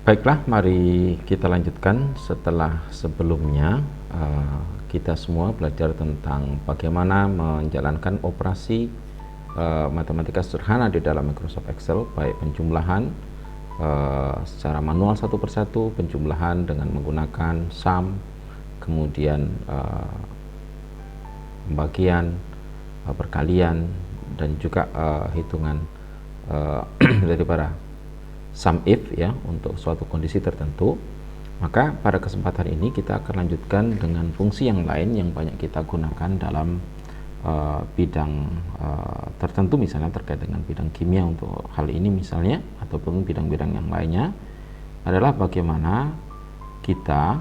Baiklah, mari kita lanjutkan setelah sebelumnya kita semua belajar tentang bagaimana menjalankan operasi matematika sederhana di dalam Microsoft Excel, baik penjumlahan secara manual satu persatu, penjumlahan dengan menggunakan sum, kemudian pembagian, perkalian, dan juga hitungan daripada sum if ya untuk suatu kondisi tertentu. Maka pada kesempatan ini kita akan lanjutkan dengan fungsi yang lain yang banyak kita gunakan dalam bidang tertentu, misalnya terkait dengan bidang kimia untuk hal ini misalnya, ataupun bidang-bidang yang lainnya, adalah bagaimana kita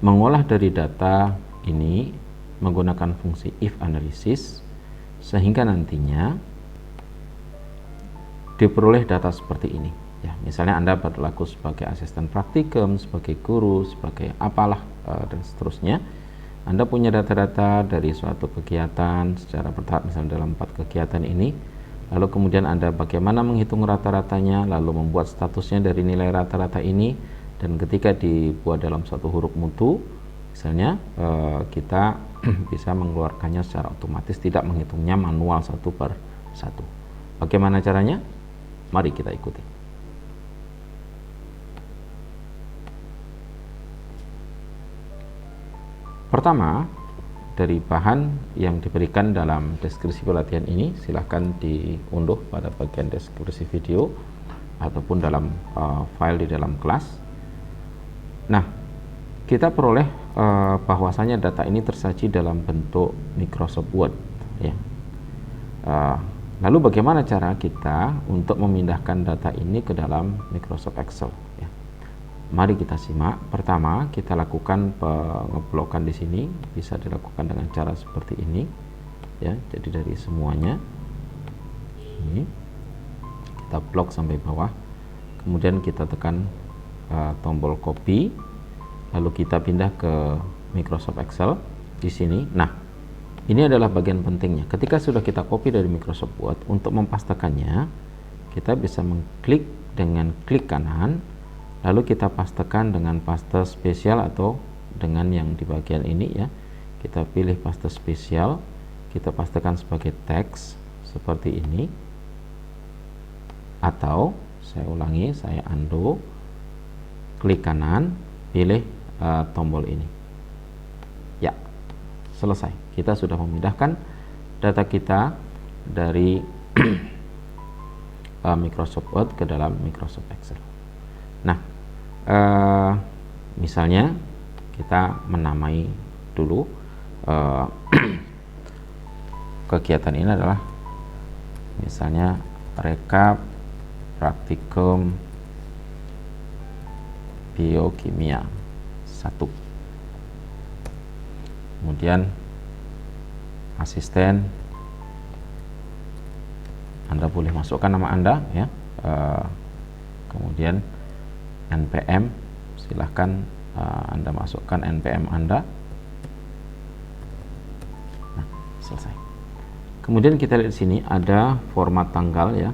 mengolah dari data ini menggunakan fungsi if analysis sehingga nantinya diperoleh data seperti ini ya. Misalnya Anda berlaku sebagai asisten praktikum, sebagai guru, sebagai apalah dan seterusnya. Anda punya data-data dari suatu kegiatan secara bertahap, misalnya dalam 4 kegiatan ini, lalu kemudian Anda bagaimana menghitung rata-ratanya, lalu membuat statusnya dari nilai rata-rata ini, dan ketika dibuat dalam suatu huruf mutu misalnya, kita bisa mengeluarkannya secara otomatis, tidak menghitungnya manual satu per satu. Bagaimana caranya? Mari kita ikuti. Pertama, dari bahan yang diberikan dalam deskripsi pelatihan ini, silahkan diunduh pada bagian deskripsi video ataupun dalam file di dalam kelas. Nah, kita peroleh bahwasanya data ini tersaji dalam bentuk Microsoft Word ya. Lalu bagaimana cara kita untuk memindahkan data ini ke dalam Microsoft Excel ya? Mari kita simak. Pertama, kita lakukan pengeblokan di sini, bisa dilakukan dengan cara seperti ini ya. Jadi dari semuanya ini kita blok sampai bawah, kemudian kita tekan tombol copy, lalu kita pindah ke Microsoft Excel di sini. Nah, ini adalah bagian pentingnya. Ketika sudah kita copy dari Microsoft Word, untuk mempastekannya kita bisa mengklik dengan klik kanan, lalu kita pastekan dengan paste spesial atau dengan yang di bagian ini ya. Kita pilih paste spesial, kita pastekan sebagai teks seperti ini, atau saya ulangi, saya undo, klik kanan, pilih tombol ini ya, selesai. Kita sudah memindahkan data kita dari Microsoft Word ke dalam Microsoft Excel. Nah, misalnya kita menamai dulu kegiatan ini adalah misalnya rekap praktikum biokimia 1. Kemudian asisten, Anda boleh masukkan nama Anda ya. Kemudian NPM, silahkan Anda masukkan NPM Anda. Nah, selesai. Kemudian kita lihat di sini ada format tanggal ya.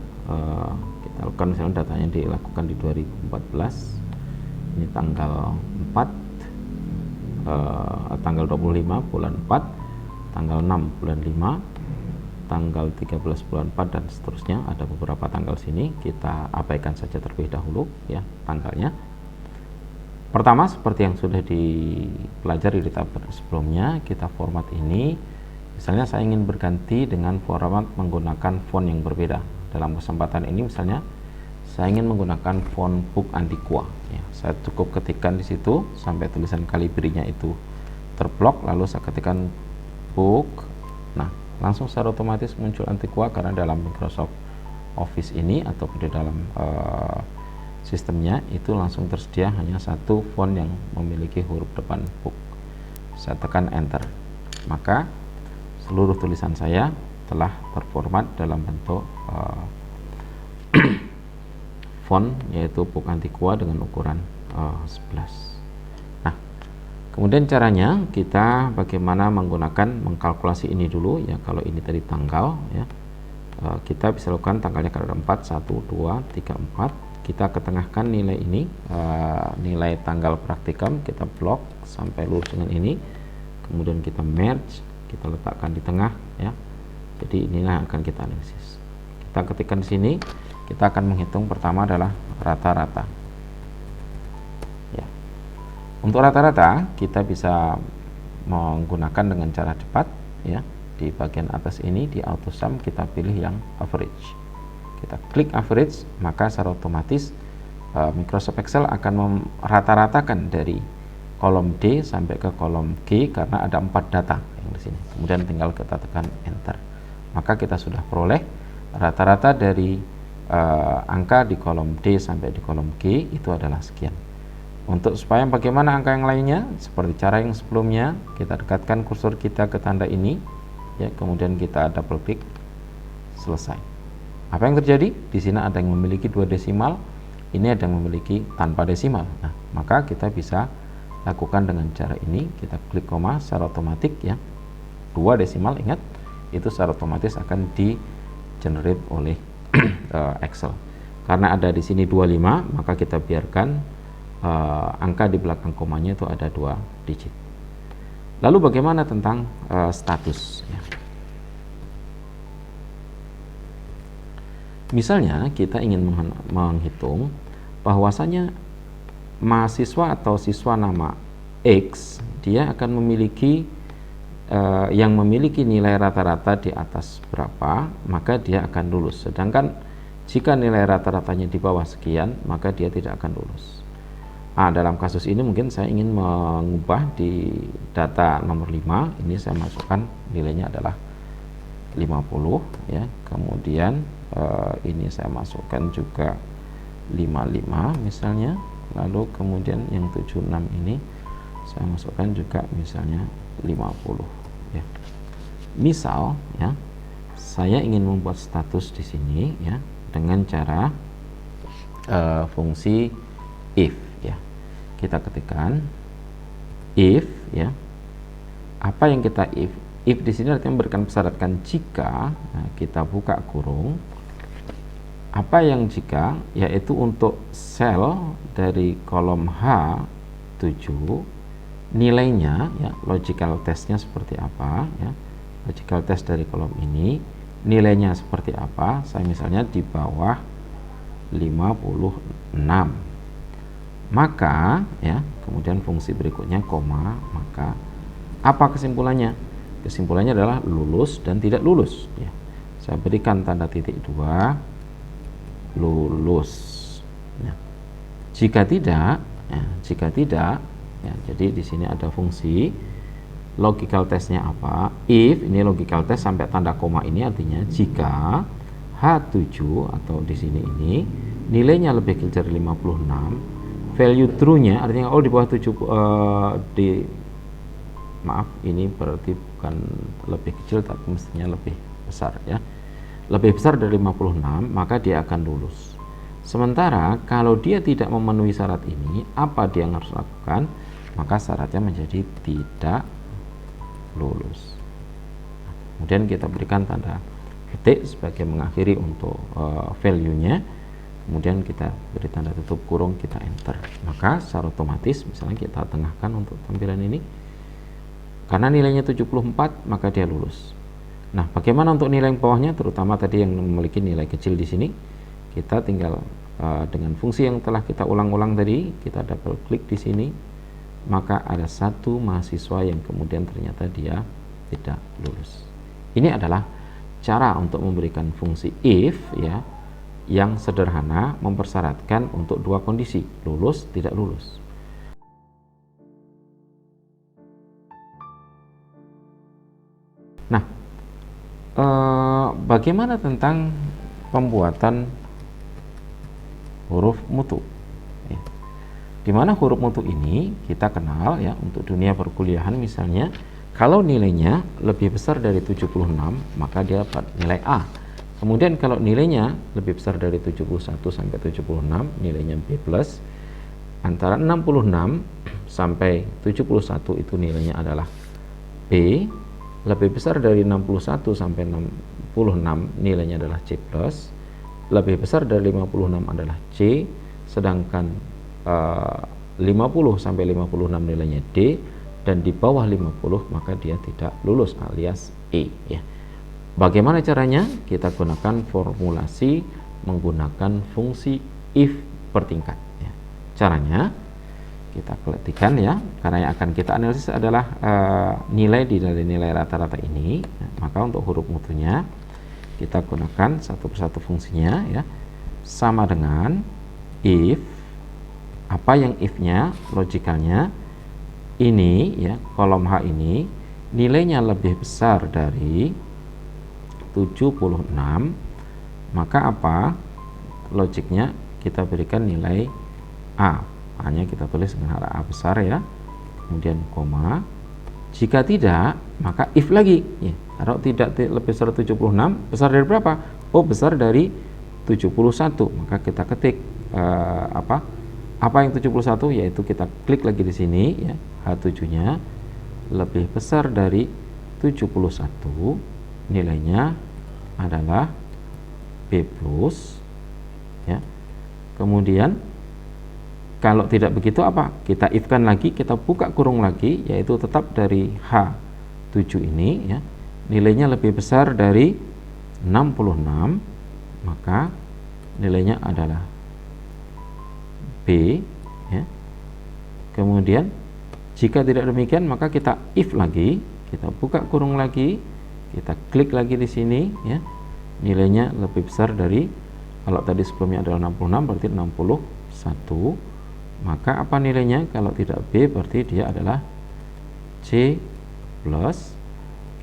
Kita lakukan misalnya datanya dilakukan di 2014. Ini tanggal 4, tanggal 25 bulan 4, tanggal 6 bulan 5, tanggal 13 bulan 4, dan seterusnya. Ada beberapa tanggal sini, kita abaikan saja terlebih dahulu ya tanggalnya. Pertama, seperti yang sudah dipelajari di tab sebelumnya, kita format ini. Misalnya saya ingin berganti dengan format menggunakan font yang berbeda. Dalam kesempatan ini misalnya saya ingin menggunakan font Book Antiqua ya. Saya cukup ketikkan di situ sampai tulisan Kalibrinya itu terblok, lalu saya ketikkan book. Nah, langsung secara otomatis muncul Antiqua karena dalam Microsoft Office ini atau di dalam sistemnya itu langsung tersedia hanya satu font yang memiliki huruf depan book. Saya tekan enter, maka seluruh tulisan saya telah terformat dalam bentuk font yaitu Book Antiqua dengan ukuran 11. Kemudian caranya kita bagaimana menggunakan mengkalkulasi ini dulu ya. Kalau ini tadi tanggal ya, kita bisa lakukan tanggalnya kalau ada 4, 1, 2, 3, 4. Kita ketengahkan nilai ini, nilai tanggal praktikum, kita blok sampai lurus dengan ini, kemudian kita merge, kita letakkan di tengah ya. Jadi inilah yang akan kita analisis. Kita ketikkan di sini, kita akan menghitung pertama adalah rata-rata. Ya. Untuk rata-rata kita bisa menggunakan dengan cara cepat ya. Di bagian atas ini di auto sum kita pilih yang average. Kita klik average, maka secara otomatis Microsoft Excel akan merata-ratakan dari kolom D sampai ke kolom G karena ada 4 data yang di sini. Kemudian tinggal kita tekan enter. Maka kita sudah peroleh rata-rata dari angka di kolom D sampai di kolom G itu adalah sekian. Untuk supaya bagaimana angka yang lainnya, seperti cara yang sebelumnya, kita dekatkan kursor kita ke tanda ini, ya, kemudian kita double klik, selesai. Apa yang terjadi? Di sini ada yang memiliki 2 desimal, ini ada yang memiliki tanpa desimal. Nah, maka kita bisa lakukan dengan cara ini, kita klik koma secara otomatis ya. 2 desimal, ingat, itu secara otomatis akan di generate oleh Excel. Karena ada di sini 25, maka kita biarkan angka di belakang komanya itu ada 2 digit. Lalu bagaimana tentang status ya? Misalnya kita ingin menghitung bahwasanya mahasiswa atau siswa nama X dia akan memiliki yang memiliki nilai rata-rata di atas berapa, maka dia akan lulus. Sedangkan jika nilai rata-ratanya di bawah sekian, maka dia tidak akan lulus. Dalam kasus ini mungkin saya ingin mengubah di data nomor 5, ini saya masukkan nilainya adalah 50 ya. Kemudian ini saya masukkan juga 55 misalnya, lalu kemudian yang 76 ini saya masukkan juga misalnya 50 ya. Misal ya, saya ingin membuat status di sini ya dengan cara fungsi if ya. Kita ketikkan if ya. Apa yang kita if di sini artinya memberikan persyaratkan jika, nah, kita buka kurung. Apa yang jika, yaitu untuk sel dari kolom H7 nilainya ya, logical testnya seperti apa ya. Logical test dari kolom ini nilainya seperti apa. Saya misalnya di bawah 56. Maka ya, kemudian fungsi berikutnya koma, maka apa kesimpulannya? Kesimpulannya adalah lulus dan tidak lulus ya. Saya berikan tanda titik 2, lulus ya. Jika tidak ya, jadi di sini ada fungsi logical testnya apa, if ini logical test sampai tanda koma ini artinya jika H7 atau di sini ini nilainya lebih kecil dari 56, value true-nya artinya di bawah 7 maaf, ini berarti bukan lebih kecil tapi mestinya lebih besar ya. Lebih besar dari 56, maka dia akan lulus. Sementara kalau dia tidak memenuhi syarat ini, apa dia yang harus lakukan? Maka syaratnya menjadi tidak lulus. Kemudian kita berikan tanda titik sebagai mengakhiri untuk value-nya. Kemudian kita beri tanda tutup kurung, kita enter. Maka secara otomatis misalnya kita tengahkan untuk tampilan ini. Karena nilainya 74, maka dia lulus. Nah, bagaimana untuk nilai yang bawahnya, terutama tadi yang memiliki nilai kecil di sini, kita tinggal dengan fungsi yang telah kita ulang-ulang tadi, kita double klik di sini, maka ada satu mahasiswa yang kemudian ternyata dia tidak lulus. Ini adalah cara untuk memberikan fungsi if ya, yang sederhana mempersyaratkan untuk 2 kondisi, lulus, tidak lulus. Nah, bagaimana tentang pembuatan huruf mutu? Ya. Dimana huruf mutu ini kita kenal ya untuk dunia perkuliahan misalnya, kalau nilainya lebih besar dari 76 maka dia dapat nilai A. Kemudian kalau nilainya lebih besar dari 71 sampai 76 nilainya B+, antara 66 sampai 71 itu nilainya adalah B, lebih besar dari 61 sampai nilainya adalah C plus, lebih besar dari 56 adalah C, sedangkan 50 sampai 56 nilainya D, dan di bawah 50 maka dia tidak lulus alias E ya. Bagaimana caranya? Kita gunakan formulasi menggunakan fungsi if bertingkat ya. Caranya kita ketikkan ya, karena yang akan kita analisis adalah nilai dari nilai rata-rata ini. Maka untuk huruf mutunya kita gunakan satu persatu fungsinya ya, sama dengan if. Apa yang if-nya? Logikalnya ini ya, kolom H ini nilainya lebih besar dari 76, maka apa? Logiknya kita berikan nilai A. A-nya kita tulis dengan huruf A besar ya, kemudian koma. Jika tidak, maka if lagi ya. Kalau tidak lebih besar 76, besar dari berapa? Oh, besar dari 71. Maka kita ketik apa yang 71, yaitu kita klik lagi di sini ya, H7-nya lebih besar dari 71, nilainya adalah B plus ya. Kemudian kalau tidak begitu apa? Kita if-kan lagi, kita buka kurung lagi, yaitu tetap dari H7 ini ya, nilainya lebih besar dari 66, maka nilainya adalah B ya. Kemudian jika tidak demikian maka kita if lagi, kita buka kurung lagi, kita klik lagi di sini ya, nilainya lebih besar dari, kalau tadi sebelumnya adalah 66 berarti 61, maka apa nilainya? Kalau tidak B berarti dia adalah C plus,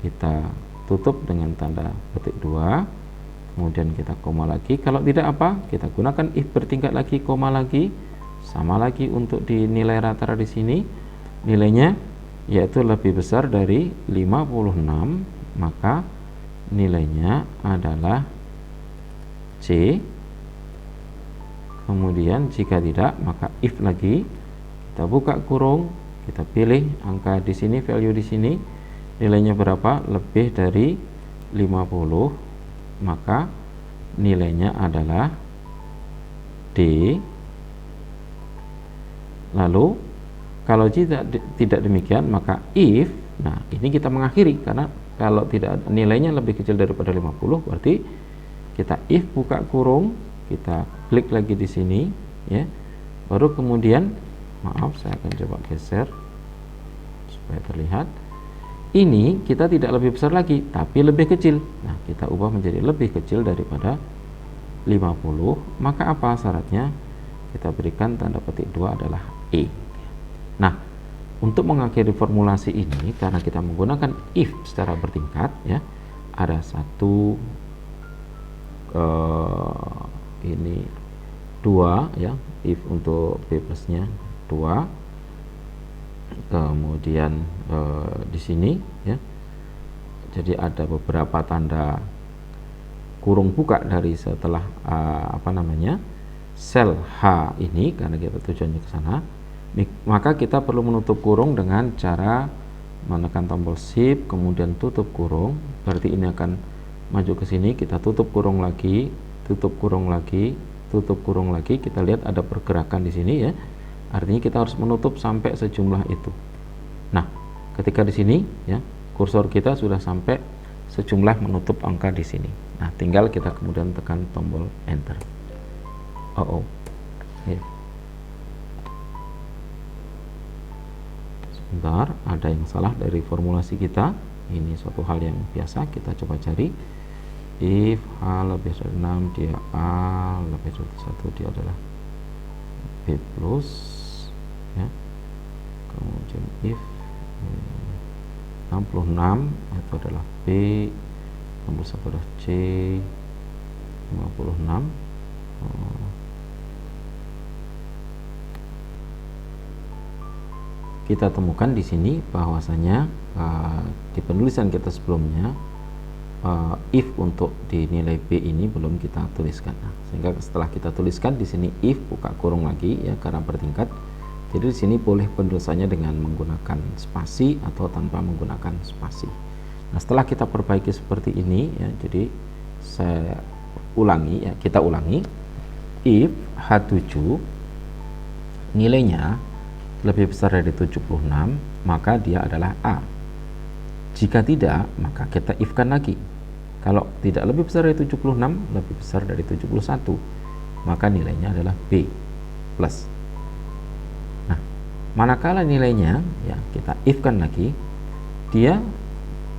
kita tutup dengan tanda petik 2, kemudian kita koma lagi. Kalau tidak apa? Kita gunakan if bertingkat lagi, koma lagi. Sama lagi untuk di nilai rata-rata di sini, nilainya yaitu lebih besar dari 56, maka nilainya adalah C. Kemudian jika tidak maka if lagi, kita buka kurung, kita pilih angka di sini, value di sini, nilainya berapa? Lebih dari 50, maka nilainya adalah D. Lalu kalau tidak demikian maka if, nah ini kita mengakhiri, karena kalau tidak nilainya lebih kecil daripada 50 berarti kita if buka kurung, kita klik lagi di sini ya, baru kemudian maaf saya akan coba geser supaya terlihat, ini kita tidak lebih besar lagi tapi lebih kecil. Nah kita ubah menjadi lebih kecil daripada 50, maka apa syaratnya? Kita berikan tanda petik 2 adalah E. Nah, untuk mengakhiri formulasi ini, karena kita menggunakan if secara bertingkat ya, ada satu ini 2 ya, if untuk B plusnya 2, kemudian di sini ya, jadi ada beberapa tanda kurung buka dari setelah sel H ini, karena kita tujuannya ke sana, maka kita perlu menutup kurung dengan cara menekan tombol shift kemudian tutup kurung. Berarti ini akan maju ke sini, kita tutup kurung lagi, tutup kurung lagi, tutup kurung lagi. Kita lihat ada pergerakan di sini ya, artinya kita harus menutup sampai sejumlah itu. Nah ketika di sini ya, kursor kita sudah sampai sejumlah menutup angka di sini. Nah tinggal kita kemudian tekan tombol enter. Ya. Sebentar, ada yang salah dari formulasi kita. Ini suatu hal yang biasa, kita coba cari. If H lebih dari 6, dia A, lebih dari 1, dia adalah B plus ya. Kemudian if 66 itu adalah B, 61 adalah C, 56 kita temukan di sini bahwasanya di penulisan kita sebelumnya if untuk di nilai B ini belum kita tuliskan. Nah, sehingga setelah kita tuliskan di sini if buka kurung lagi ya, karena bertingkat. Jadi di sini boleh penulisannya dengan menggunakan spasi atau tanpa menggunakan spasi. Nah, setelah kita perbaiki seperti ini ya, jadi saya ulangi ya, kita ulangi. If H7 nilainya lebih besar dari 76, maka dia adalah A. Jika tidak, maka kita if-kan lagi. Kalau tidak lebih besar dari 76, lebih besar dari 71, maka nilainya adalah B plus. Nah, manakala nilainya ya kita if-kan lagi, dia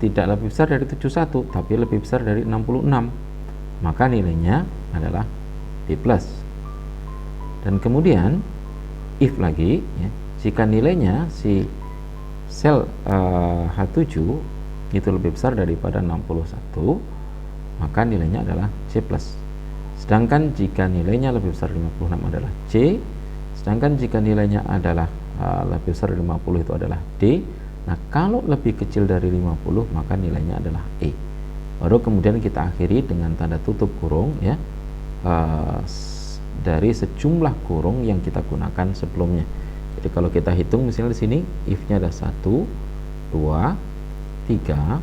tidak lebih besar dari 71 tapi lebih besar dari 66, maka nilainya adalah B plus. Dan kemudian if lagi ya, jika nilainya si sel H7 itu lebih besar daripada 61, maka nilainya adalah C plus. Sedangkan jika nilainya lebih besar dari 56 adalah C, sedangkan jika nilainya adalah lebih besar dari 50 itu adalah D. Nah, kalau lebih kecil dari 50 maka nilainya adalah E. Baru kemudian kita akhiri dengan tanda tutup kurung ya, dari sejumlah kurung yang kita gunakan sebelumnya. Jadi kalau kita hitung misalnya di sini if-nya ada 1, 2, 3,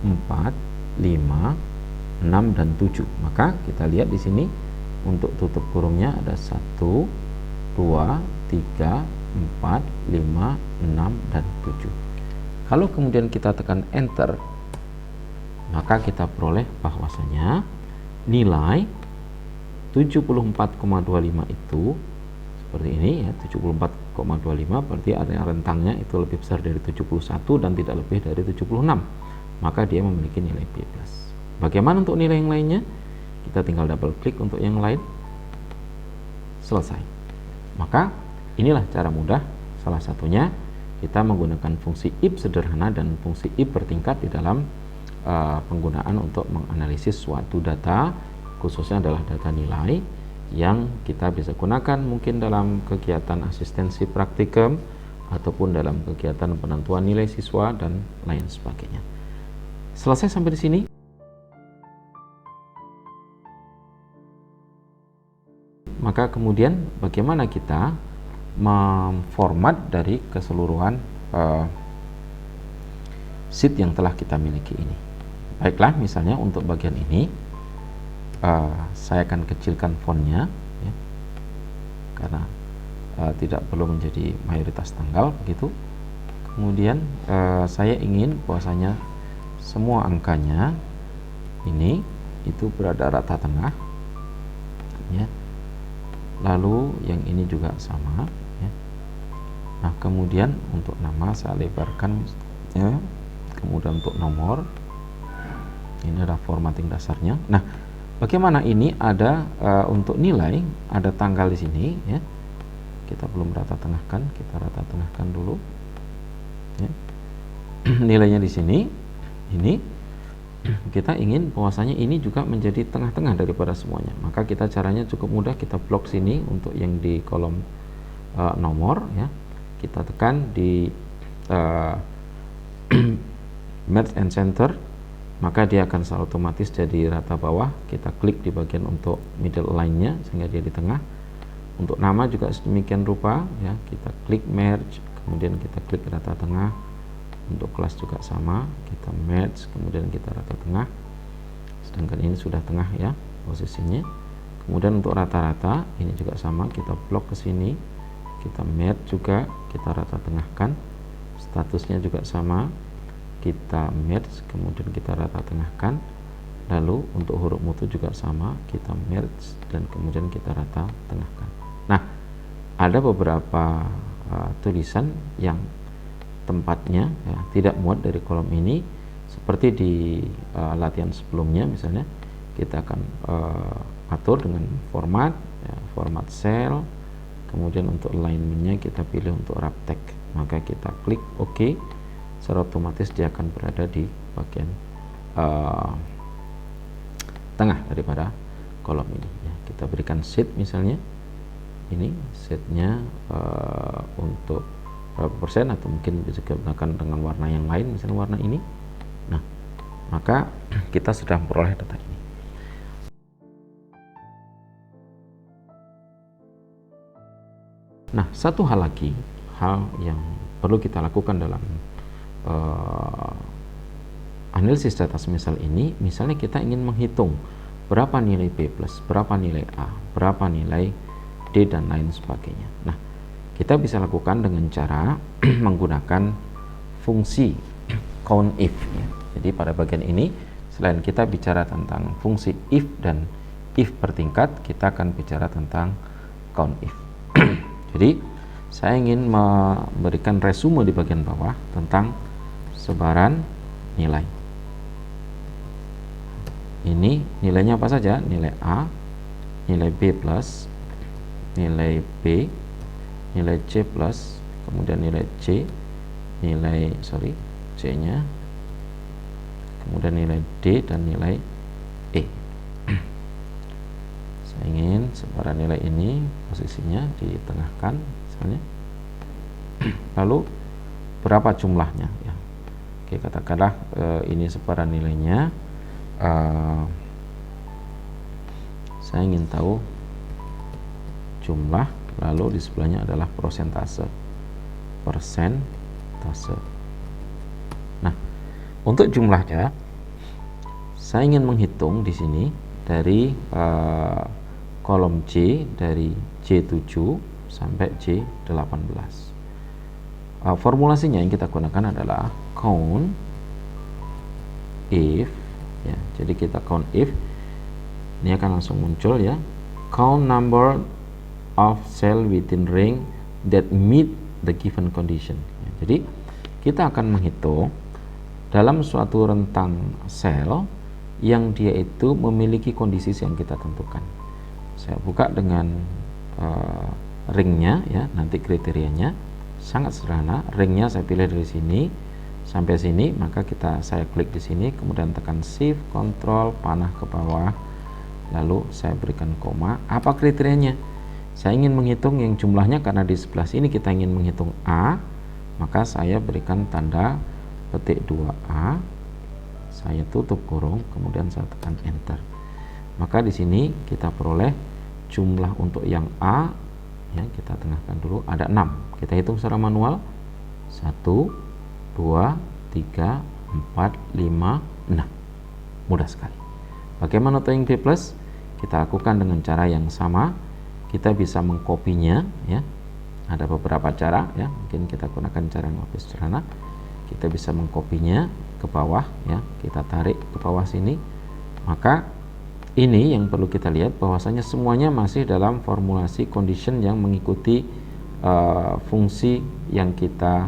4, 5, 6 dan 7. Maka kita lihat di sini untuk tutup kurungnya ada 1, 2, 3, 4, 5, 6 dan 7. Kalau kemudian kita tekan enter, maka kita peroleh bahwasanya nilai 74,25 itu seperti ini ya, 74,25 berarti area rentangnya itu lebih besar dari 71 dan tidak lebih dari 76, maka dia memiliki nilai B+. Bagaimana untuk nilai yang lainnya? Kita tinggal double klik untuk yang lain, selesai. Maka inilah cara mudah, salah satunya kita menggunakan fungsi if sederhana dan fungsi if bertingkat di dalam penggunaan untuk menganalisis suatu data, khususnya adalah data nilai yang kita bisa gunakan mungkin dalam kegiatan asistensi praktikum ataupun dalam kegiatan penentuan nilai siswa dan lain sebagainya. Selesai sampai di sini. Maka kemudian bagaimana kita memformat dari keseluruhan sheet yang telah kita miliki ini. Baiklah, misalnya untuk bagian ini saya akan kecilkan fontnya ya, karena tidak perlu menjadi mayoritas tanggal begitu. Kemudian saya ingin bahwasanya semua angkanya ini itu berada rata tengah ya. Lalu yang ini juga sama ya. Nah, kemudian untuk nama saya lebarkan ya. Kemudian untuk nomor ini adalah formatting dasarnya. Nah, bagaimana ini ada untuk nilai ada tanggal di sini ya. Kita belum rata tengahkan, kita rata tengahkan dulu ya. Nilainya di sini ini kita ingin bahwasanya ini juga menjadi tengah-tengah daripada semuanya. Maka kita caranya cukup mudah, kita blok sini untuk yang di kolom nomor ya. Kita tekan di merge and center, maka dia akan secara otomatis jadi rata bawah. Kita klik di bagian untuk middle line-nya sehingga dia di tengah. Untuk nama juga sedemikian rupa ya, kita klik merge, kemudian kita klik rata tengah. Untuk kelas juga sama, kita merge, kemudian kita rata tengah. Sedangkan ini sudah tengah ya posisinya. Kemudian untuk rata-rata ini juga sama, kita blok ke sini, kita merge juga, kita rata tengahkan. Statusnya juga sama, kita merge, kemudian kita rata tengahkan. Lalu untuk huruf mutu juga sama, kita merge dan kemudian kita rata tengahkan. Nah, ada beberapa tulisan yang tempatnya ya, tidak muat dari kolom ini, seperti di latihan sebelumnya. Misalnya kita akan atur dengan format ya, format cell, kemudian untuk alignmentnya kita pilih untuk wrap text, maka kita klik OK, secara otomatis dia akan berada di bagian tengah daripada kolom ini ya. Kita berikan sheet, misalnya ini sheetnya untuk berapa persen, atau mungkin bisa digunakan dengan warna yang lain, misalnya warna ini. Nah, maka kita sudah memperoleh data ini. Nah, satu hal lagi, hal yang perlu kita lakukan dalam analisis data semisal ini, misalnya kita ingin menghitung berapa nilai B plus, berapa nilai A, berapa nilai D, dan lain sebagainya. Nah, kita bisa lakukan dengan cara menggunakan fungsi COUNTIF ya. Jadi pada bagian ini, selain kita bicara tentang fungsi if dan if bertingkat, kita akan bicara tentang COUNTIF. Jadi saya ingin memberikan resume di bagian bawah tentang sebaran nilai. Ini nilainya apa saja? Nilai A, nilai B plus, nilai B, nilai C plus, kemudian nilai C, C nya, kemudian nilai D, dan nilai E. Saya ingin sebaran nilai ini posisinya ditengahkan misalnya. Lalu berapa jumlahnya ya? Oke, katakanlah ini sebaran nilainya. Saya ingin tahu jumlah, lalu di sebelahnya adalah persentase. Nah, untuk jumlahnya saya ingin menghitung di sini dari kolom C, dari J7 sampai J18. Formulasinya yang kita gunakan adalah count if ya. Jadi kita count if, ini akan langsung muncul ya, count number of cell within ring that meet the given condition ya. Jadi kita akan menghitung dalam suatu rentang sel yang dia itu memiliki kondisi yang kita tentukan. Saya buka dengan ringnya ya, nanti kriterianya sangat sederhana. Ringnya saya pilih dari sini sampai sini, maka saya klik di sini, kemudian tekan shift, kontrol, panah ke bawah, lalu saya berikan koma. Apa kriterianya? Saya ingin menghitung yang jumlahnya, karena di sebelah sini kita ingin menghitung A, maka saya berikan tanda petik 2A, saya tutup kurung, kemudian saya tekan enter. Maka di sini kita peroleh jumlah untuk yang A ya, kita tengahkan dulu, ada 6. Kita hitung secara manual. 1, 2, 3, 4, 5, 6. Mudah sekali. Bagaimana untuk yang B plus? Kita lakukan dengan cara yang sama. Kita bisa mengkopinya ya. Ada beberapa cara ya. Mungkin kita gunakan cara yang lebih sederhana. Kita bisa mengkopinya ke bawah ya. Kita tarik ke bawah sini. Maka ini yang perlu kita lihat, bahwasanya semuanya masih dalam formulasi condition yang mengikuti fungsi yang kita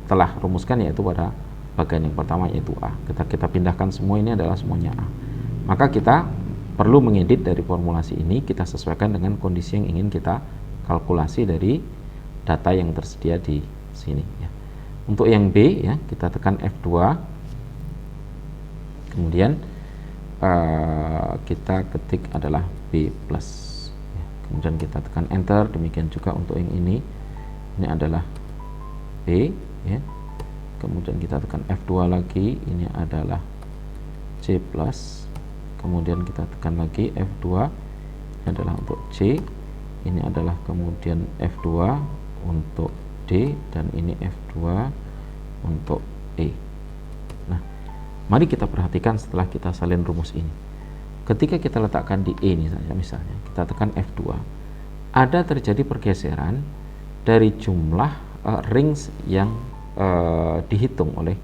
telah rumuskan, yaitu pada bagian yang pertama, yaitu A. Kita pindahkan semua, ini adalah semuanya A. Maka kita perlu mengedit dari formulasi ini, kita sesuaikan dengan kondisi yang ingin kita kalkulasi dari data yang tersedia di sini ya. Untuk yang B ya, kita tekan F2, kemudian kita ketik adalah B plus ya. Kemudian kita tekan enter. Demikian juga untuk yang ini adalah B ya. Kemudian kita tekan F2 lagi, ini adalah C plus. Kemudian kita tekan lagi F2, ini adalah untuk C, ini adalah kemudian F2 untuk D, dan ini F2 untuk E. Nah, mari kita perhatikan setelah kita salin rumus ini. Ketika kita letakkan di E ini saja misalnya, kita tekan F2, ada terjadi pergeseran dari jumlah rings yang dihitung oleh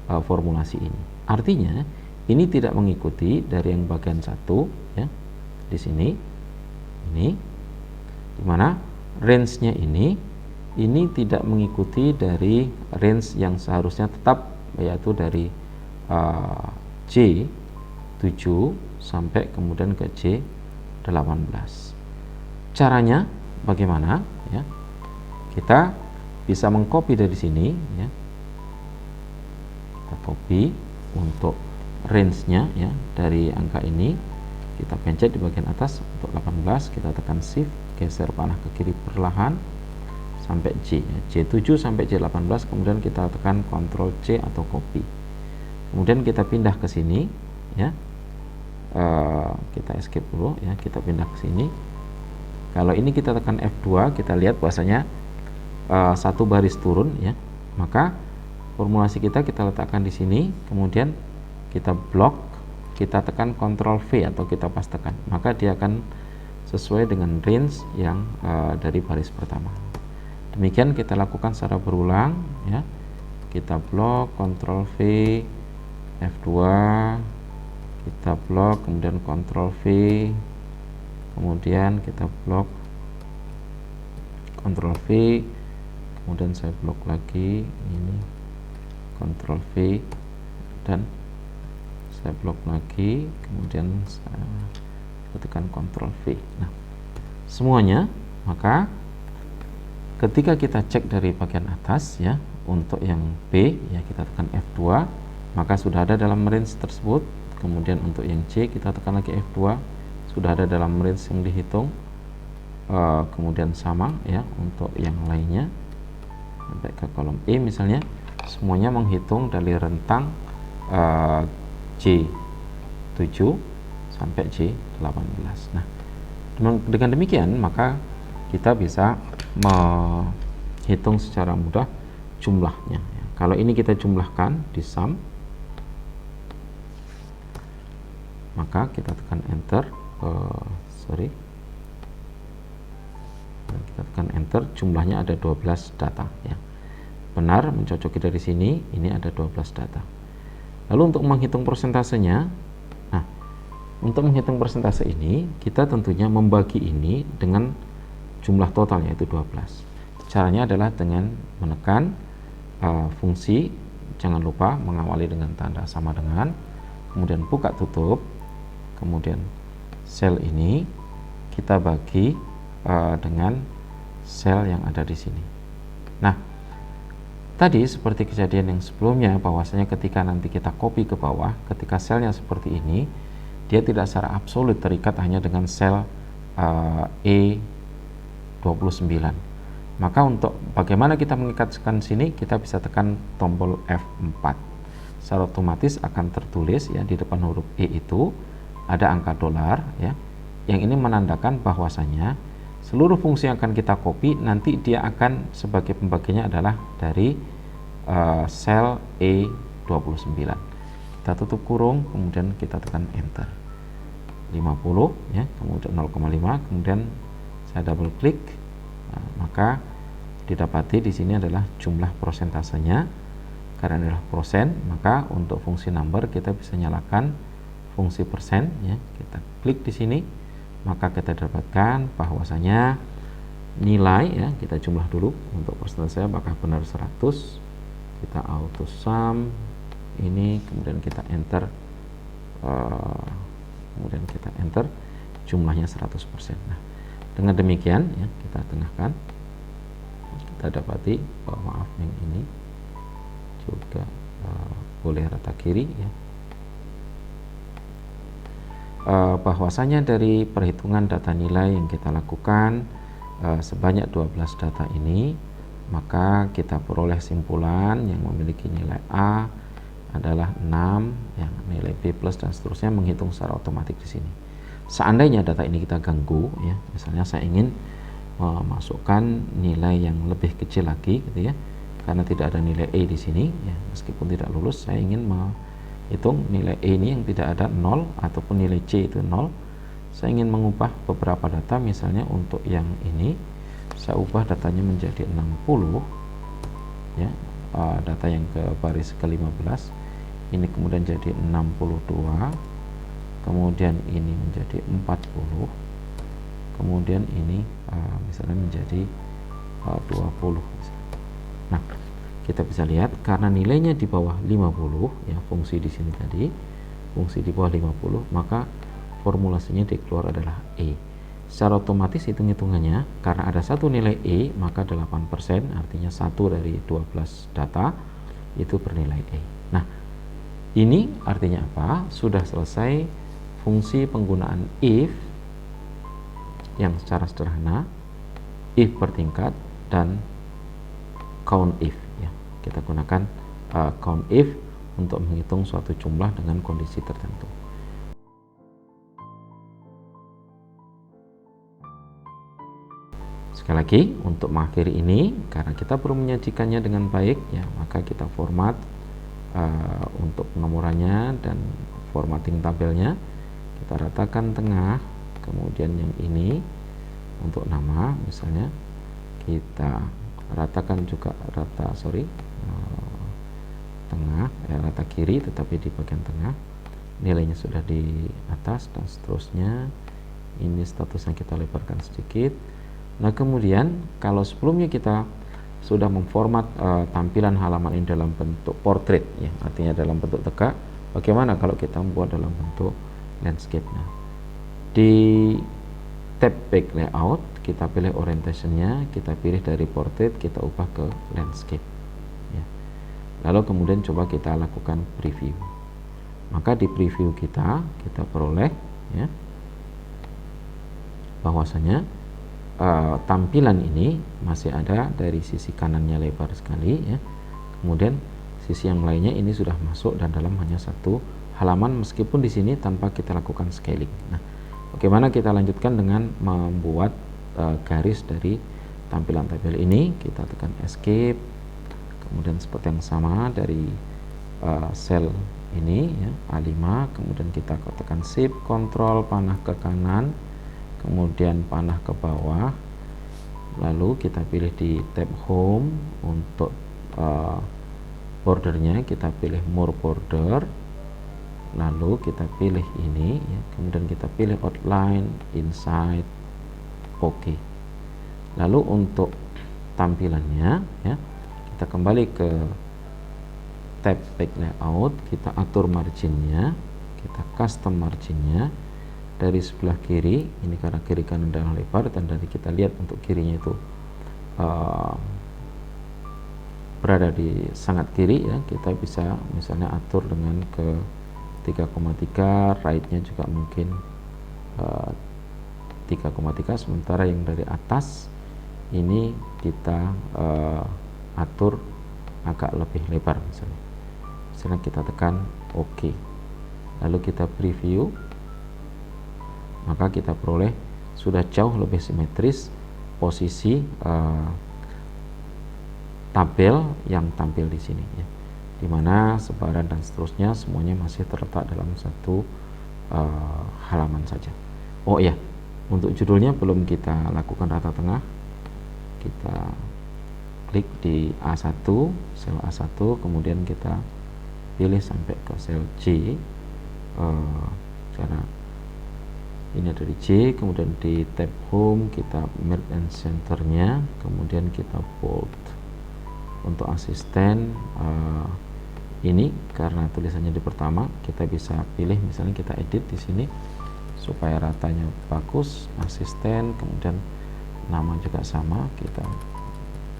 formulasi ini. Artinya ini tidak mengikuti dari yang bagian satu ya, di sini ini, dimana range-nya ini tidak mengikuti dari range yang seharusnya tetap, yaitu dari J7 sampai kemudian ke J18. Caranya bagaimana ya? Kita bisa mengcopy dari sini ya. Kita copy untuk range-nya ya, dari angka ini kita pencet di bagian atas untuk 18, kita tekan shift, geser panah ke kiri perlahan sampai J ya. J7 sampai J18, kemudian kita tekan Ctrl C atau copy. Kemudian kita pindah ke sini ya. Kita escape dulu ya, kita pindah ke sini. Kalau ini kita tekan F2, kita lihat bahwasanya satu baris turun ya, maka formulasi kita letakkan di sini, kemudian kita blok, kita tekan Ctrl V atau kita pastekan, maka dia akan sesuai dengan range yang dari baris pertama. Demikian kita lakukan secara berulang ya. Kita blok, Ctrl V, F2, kita blok, kemudian Ctrl V, kemudian kita blok, Ctrl V, kemudian saya blok lagi ini, Ctrl V, dan saya blok lagi, kemudian saya tekan Ctrl V. Nah, semuanya, maka ketika kita cek dari bagian atas ya, untuk yang B ya kita tekan F2, maka sudah ada dalam range tersebut. Kemudian untuk yang C kita tekan lagi F2, sudah ada dalam range yang dihitung. Kemudian sama ya untuk yang lainnya sampai ke kolom E misalnya, semuanya menghitung dari rentang J7 sampai J18. Nah, dengan demikian maka kita bisa menghitung secara mudah jumlahnya. Kalau ini kita jumlahkan di sum, maka kita tekan enter, kita tekan enter, jumlahnya ada 12 data ya. Benar, mencocoki dari sini, ini ada 12 data. Lalu untuk menghitung persentasenya, nah untuk menghitung persentase ini kita tentunya membagi ini dengan jumlah totalnya yaitu 12. Caranya adalah dengan menekan fungsi, jangan lupa mengawali dengan tanda sama dengan, kemudian buka tutup, kemudian sel ini kita bagi dengan sel yang ada di sini. Nah, tadi seperti kejadian yang sebelumnya, bahwasanya ketika nanti kita copy ke bawah, ketika selnya seperti ini, dia tidak secara absolut terikat hanya dengan sel E29. Maka untuk bagaimana kita mengikatkan sini, kita bisa tekan tombol F4. Secara otomatis akan tertulis ya di depan huruf E itu ada angka dolar ya. Yang ini menandakan bahwasanya seluruh fungsi yang akan kita copy nanti dia akan sebagai pembagiannya adalah dari sel E29. Kita tutup kurung, kemudian kita tekan enter. 50 ya, kemudian 0,5, kemudian saya double klik. Nah, maka didapati di sini adalah jumlah prosentasenya. Karena adalah persen, maka untuk fungsi number kita bisa nyalakan fungsi persen ya. Kita klik di sini, maka kita dapatkan bahwasanya nilai ya, kita jumlah dulu untuk persentase apakah benar 100. Kita auto sum ini, kemudian kita enter, kemudian kita enter, jumlahnya 100%. Nah, dengan demikian ya, kita tengahkan, kita dapati maaf yang ini juga boleh rata kiri ya. Bahwasanya dari perhitungan data nilai yang kita lakukan sebanyak 12 data ini, maka kita peroleh simpulan yang memiliki nilai A adalah 6, yang nilai B plus dan seterusnya, menghitung secara otomatis di sini. Seandainya data ini kita ganggu ya, misalnya saya ingin memasukkan nilai yang lebih kecil lagi gitu ya, karena tidak ada nilai E di sini ya, meskipun tidak lulus, saya ingin menghitung nilai E ini yang tidak ada 0 ataupun nilai C itu 0. Saya ingin mengubah beberapa data, misalnya untuk yang ini saya ubah datanya menjadi 60 ya, data yang ke baris ke-15 ini kemudian jadi 62, kemudian ini menjadi 40, kemudian ini misalnya menjadi 20. Nah, kita bisa lihat karena nilainya di bawah 50 ya, fungsi di sini tadi fungsi di bawah 50, maka formulasinya dikeluar adalah E. Secara otomatis hitung-hitungannya, karena ada satu nilai E, maka 8%, artinya 1 dari 12 data itu bernilai E. Nah, ini artinya apa? Sudah selesai fungsi penggunaan if yang secara sederhana, if bertingkat dan count if ya. Kita gunakan count if untuk menghitung suatu jumlah dengan kondisi tertentu. Sekali lagi, untuk mengakhiri ini, karena kita perlu menyajikannya dengan baik, ya, maka kita format untuk penomorannya dan formatting tabelnya. Kita ratakan tengah, kemudian yang ini untuk nama, misalnya kita ratakan juga tengah, rata kiri, tetapi di bagian tengah nilainya sudah di atas dan seterusnya. Ini statusnya kita lebarkan sedikit. Nah, kemudian kalau sebelumnya kita sudah memformat tampilan halaman ini dalam bentuk portrait, ya, artinya dalam bentuk tegak, bagaimana kalau kita membuat dalam bentuk landscape? Nah, di tab back layout kita pilih orientationnya, kita pilih dari portrait kita ubah ke landscape, ya. Lalu kemudian coba kita lakukan preview. Maka di preview kita peroleh, ya, bahwasanya tampilan ini masih ada dari sisi kanannya lebar sekali, ya. Kemudian sisi yang lainnya ini sudah masuk dan dalam hanya satu halaman, meskipun di sini tanpa kita lakukan scaling. Nah, bagaimana kita lanjutkan dengan membuat garis dari tampilan tabel ini? Kita tekan escape, kemudian seperti yang sama dari sel ini, ya, A5, kemudian kita tekan shift control panah ke kanan, kemudian panah ke bawah, lalu kita pilih di tab home. Untuk bordernya kita pilih more border, lalu kita pilih ini, ya, kemudian kita pilih outline, inside, oke. Lalu untuk tampilannya, ya, kita kembali ke tab back layout, kita atur marginnya, kita custom marginnya. Dari sebelah kiri, ini karena kiri kanan adalah lebar, dan dari kita lihat untuk kirinya itu berada di sangat kiri, ya, kita bisa misalnya atur dengan ke 3,3, right-nya juga mungkin 3,3, sementara yang dari atas ini kita atur agak lebih lebar, misalnya kita tekan OK, lalu kita preview, maka kita peroleh sudah jauh lebih simetris posisi tabel yang tampil di sini, ya, dimana sebaran dan seterusnya semuanya masih terletak dalam satu halaman saja. Oh ya, untuk judulnya belum kita lakukan rata tengah. Kita klik di A1, sel A1, kemudian kita pilih sampai ke sel J, karena ini ada di J, kemudian di tab home kita merge and centernya, kemudian kita bold. Untuk asisten ini karena tulisannya di pertama, kita bisa pilih, misalnya kita edit di sini supaya ratanya bagus, asisten, kemudian nama juga sama, kita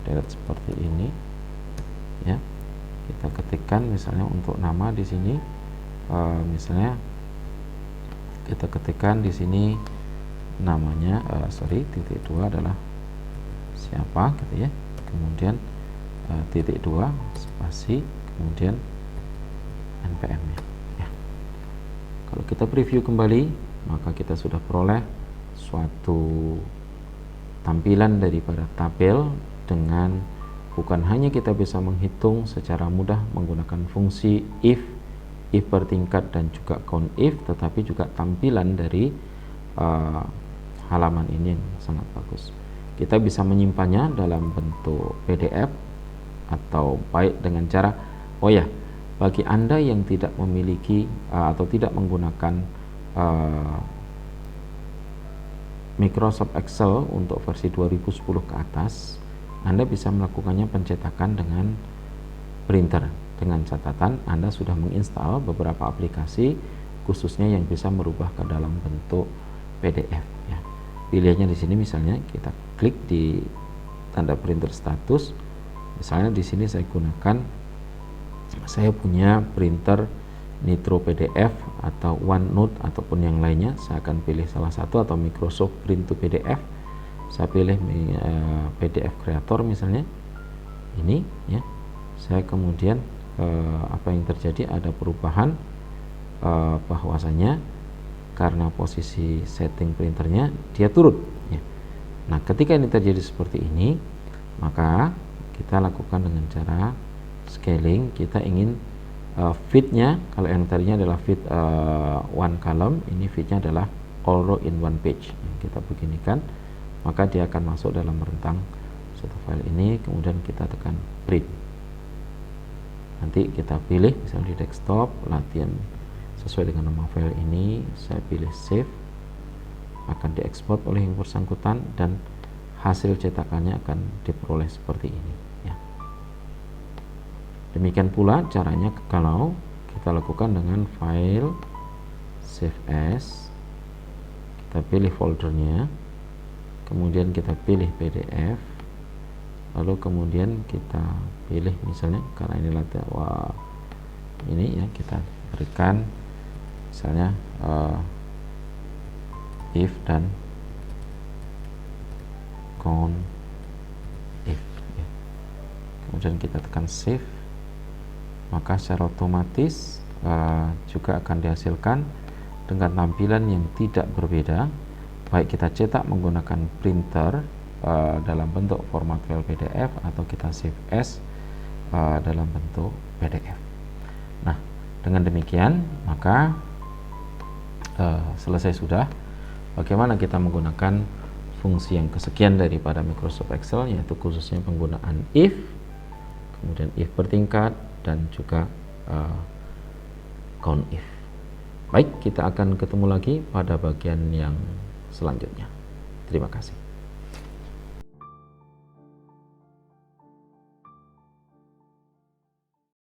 delete seperti ini, ya. Kita ketikkan misalnya untuk nama di sini, misalnya kita ketikkan di sini namanya titik 2 adalah siapa, gitu, ya. Kemudian titik 2 spasi, kemudian npm-nya, ya. Kalau kita preview kembali, maka kita sudah peroleh suatu tampilan daripada tabel dengan bukan hanya kita bisa menghitung secara mudah menggunakan fungsi if bertingkat dan juga count if, tetapi juga tampilan dari halaman ini yang sangat bagus. Kita bisa menyimpannya dalam bentuk PDF atau baik dengan cara, oh ya, bagi Anda yang tidak memiliki atau tidak menggunakan Microsoft Excel untuk versi 2010 ke atas, Anda bisa melakukannya pencetakan dengan printer. Dengan catatan Anda sudah menginstal beberapa aplikasi khususnya yang bisa merubah ke dalam bentuk PDF, ya. Pilihannya di sini, misalnya kita klik di tanda printer status, misalnya di sini saya punya printer Nitro PDF atau OneNote ataupun yang lainnya. Saya akan pilih salah satu, atau Microsoft Print to PDF. Saya pilih PDF Creator misalnya ini, ya. Saya kemudian apa yang terjadi, ada perubahan bahwasanya karena posisi setting printernya dia turun, ya. Nah, ketika ini terjadi seperti ini, maka kita lakukan dengan cara scaling. Kita ingin fitnya, kalau yang tadinya adalah fit one column, ini fitnya adalah all row in one page. Kita beginikan, maka dia akan masuk dalam rentang satu file ini. Kemudian kita tekan print. Nanti kita pilih misalnya di desktop latihan sesuai dengan nama file ini, saya pilih save, akan diekspor oleh yang bersangkutan dan hasil cetakannya akan diperoleh seperti ini ya. Demikian pula caranya kalau kita lakukan dengan file save as, kita pilih foldernya, kemudian kita pilih PDF, lalu kemudian kita pilih misalnya, karena ini latihan ini ya, kita berikan misalnya if dan count if ya. Kemudian kita tekan save, maka secara otomatis juga akan dihasilkan dengan tampilan yang tidak berbeda, baik kita cetak menggunakan printer dalam bentuk format file PDF atau kita save as dalam bentuk PDF. Nah, dengan demikian maka selesai sudah bagaimana kita menggunakan fungsi yang kesekian daripada Microsoft Excel, yaitu khususnya penggunaan if, kemudian if bertingkat, dan juga count if. Baik, kita akan ketemu lagi pada bagian yang selanjutnya. Terima kasih.